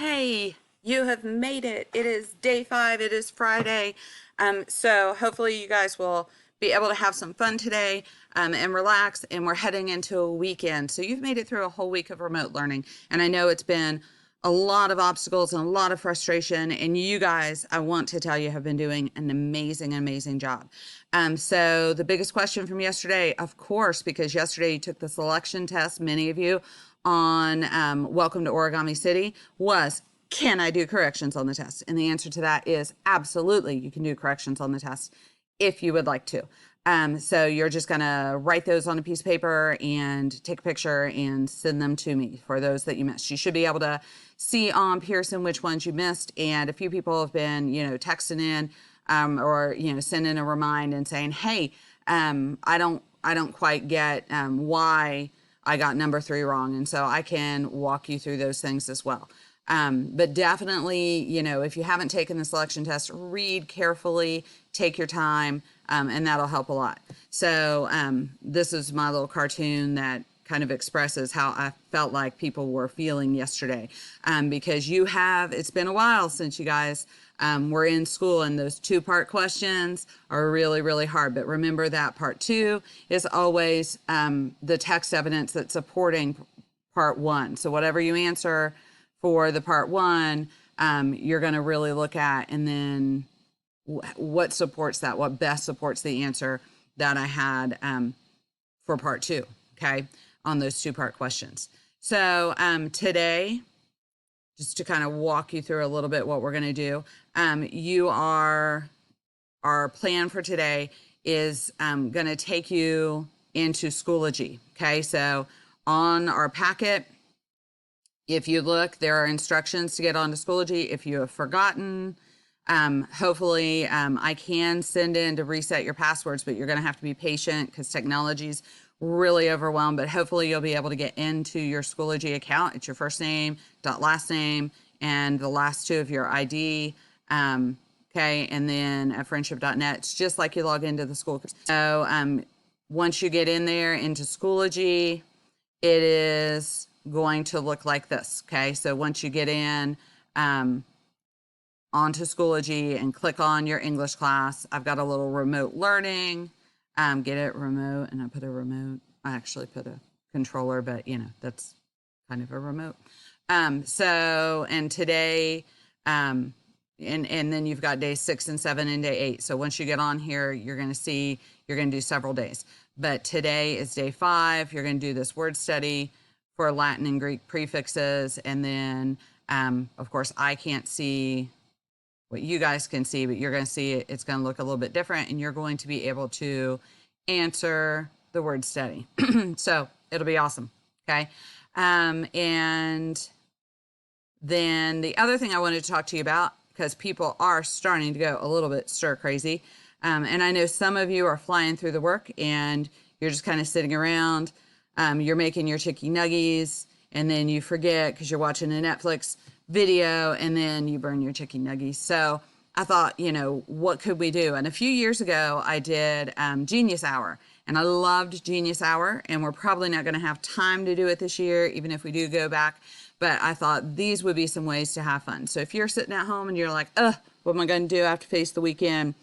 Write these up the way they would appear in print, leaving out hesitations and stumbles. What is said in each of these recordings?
Hey, you have made it. It is day 5. It is Friday. So hopefully you guys will be able to have some fun today and relax. And we're heading into a weekend. So you've made it through a whole week of remote learning. And I know it's been a lot of obstacles and a lot of frustration. And you guys, I want to tell you, have been doing an amazing, amazing job. So the biggest question from yesterday, of course, because yesterday you took the selection test, many of you on Welcome to Origami City, was, can I do corrections on the test? And the answer to that is absolutely, you can do corrections on the test if you would like to. So you're just going to write those on a piece of paper and take a picture and send them to me for those that you missed. You should be able to see on Pearson which ones you missed. And a few people have been, texting in or, sending a remind and saying, hey, I don't quite get why I got number 3 wrong. And so I can walk you through those things as well. But definitely, if you haven't taken the selection test, read carefully, take your time, and that'll help a lot. So this is my little cartoon that kind of expresses how I felt like people were feeling yesterday. Because it's been a while since you guys were in school, and those 2-part questions are really, really hard. But remember that part 2 is always the text evidence that's supporting part 1. So whatever you answer for the part 1, you're going to really look at, and then what supports that, what best supports the answer that I had for part 2, okay, on those 2-part questions. So today, just to kind of walk you through a little bit what we're going to do, our plan for today is going to take you into Schoology, okay? So on our packet, if you look, there are instructions to get onto Schoology. If you have forgotten, hopefully I can send in to reset your passwords, but you're going to have to be patient because technology's really overwhelmed. But hopefully you'll be able to get into your Schoology account. It's your first name, last name, and the last 2 of your ID. Okay, and then at friendship.net, it's just like you log into the school. So once you get in there into Schoology, it is going to look like this. Okay, so once you get in onto Schoology and click on your English class, I've got a little remote learning. Get it remote, and I put a remote. I actually put a controller, but that's kind of a remote. And today, and then you've got day 6 and 7 and day 8. So once you get on here, you're going to do several days. But today is day 5. You're going to do this word study for Latin and Greek prefixes. And then, of course, I can't see what you guys can see, but you're going to see it. It's going to look a little bit different, and you're going to be able to answer the word study. So it'll be awesome. Okay. And then the other thing I wanted to talk to you about, because people are starting to go a little bit stir crazy. And I know some of you are flying through the work and you're just kind of sitting around. You're making your chicken nuggies, and then you forget because you're watching a Netflix video, and then you burn your chicken nuggies. So I thought, what could we do? And a few years ago, I did Genius Hour, and I loved Genius Hour, and we're probably not going to have time to do it this year, even if we do go back. But I thought these would be some ways to have fun. So if you're sitting at home and you're like, what am I going to do after face the weekend?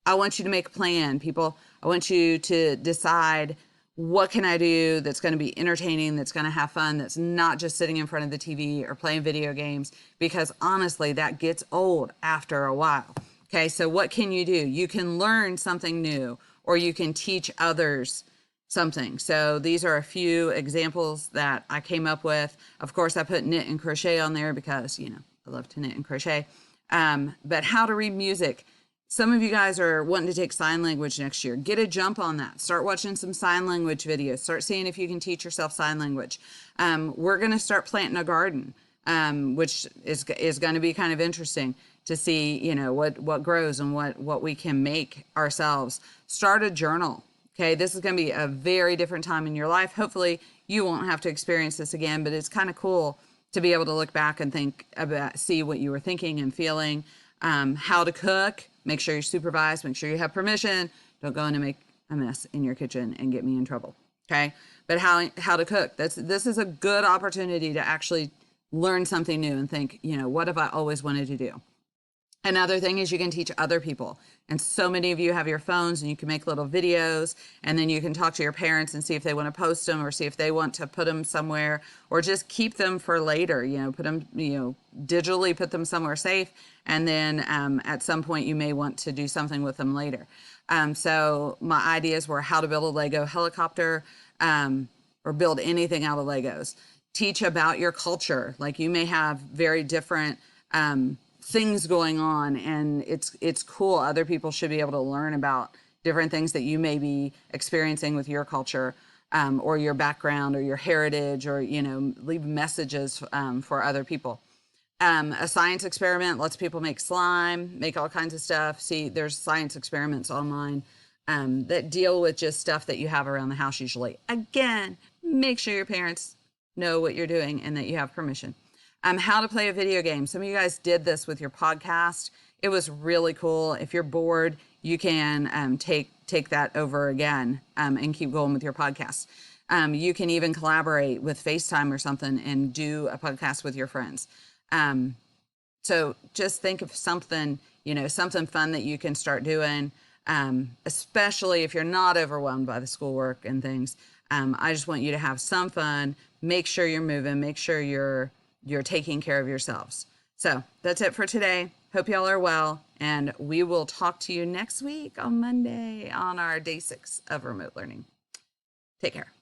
I want you to make a plan, people. I want you to decide, what can I do that's going to be entertaining, that's going to have fun, that's not just sitting in front of the TV or playing video games, because honestly, that gets old after a while. Okay, so what can you do? You can learn something new, or you can teach others something. So these are a few examples that I came up with. Of course, I put knit and crochet on there because, I love to knit and crochet. But how to read music. Some of you guys are wanting to take sign language next year. Get a jump on that. Start watching some sign language videos. Start seeing if you can teach yourself sign language. We're going to start planting a garden, which is going to be kind of interesting to see, what grows and what we can make ourselves. Start a journal. Okay, this is going to be a very different time in your life. Hopefully, you won't have to experience this again, but it's kind of cool to be able to look back and see what you were thinking and feeling. How to cook. Make sure you're supervised. Make sure you have permission. Don't go in and make a mess in your kitchen and get me in trouble. Okay, but how to cook. This is a good opportunity to actually learn something new and think, what have I always wanted to do? Another thing is you can teach other people. And so many of you have your phones and you can make little videos, and then you can talk to your parents and see if they want to post them or see if they want to put them somewhere, or just keep them for later, put them, digitally put them somewhere safe. And then at some point you may want to do something with them later. So my ideas were how to build a Lego helicopter, or build anything out of Legos. Teach about your culture. Like you may have very different, things going on, and it's cool. Other people should be able to learn about different things that you may be experiencing with your culture, or your background or your heritage, or leave messages for other people. A science experiment lets people make slime, make all kinds of stuff. See, there's science experiments online that deal with just stuff that you have around the house usually. Again, make sure your parents know what you're doing and that you have permission. How to play a video game. Some of you guys did this with your podcast. It was really cool. If you're bored, you can take that over again and keep going with your podcast. You can even collaborate with FaceTime or something and do a podcast with your friends. So just think of something, something fun that you can start doing, especially if you're not overwhelmed by the schoolwork and things. I just want you to have some fun. Make sure you're moving. Make sure you're taking care of yourselves. So that's it for today. Hope y'all are well, and we will talk to you next week on Monday on our day 6 of remote learning. Take care.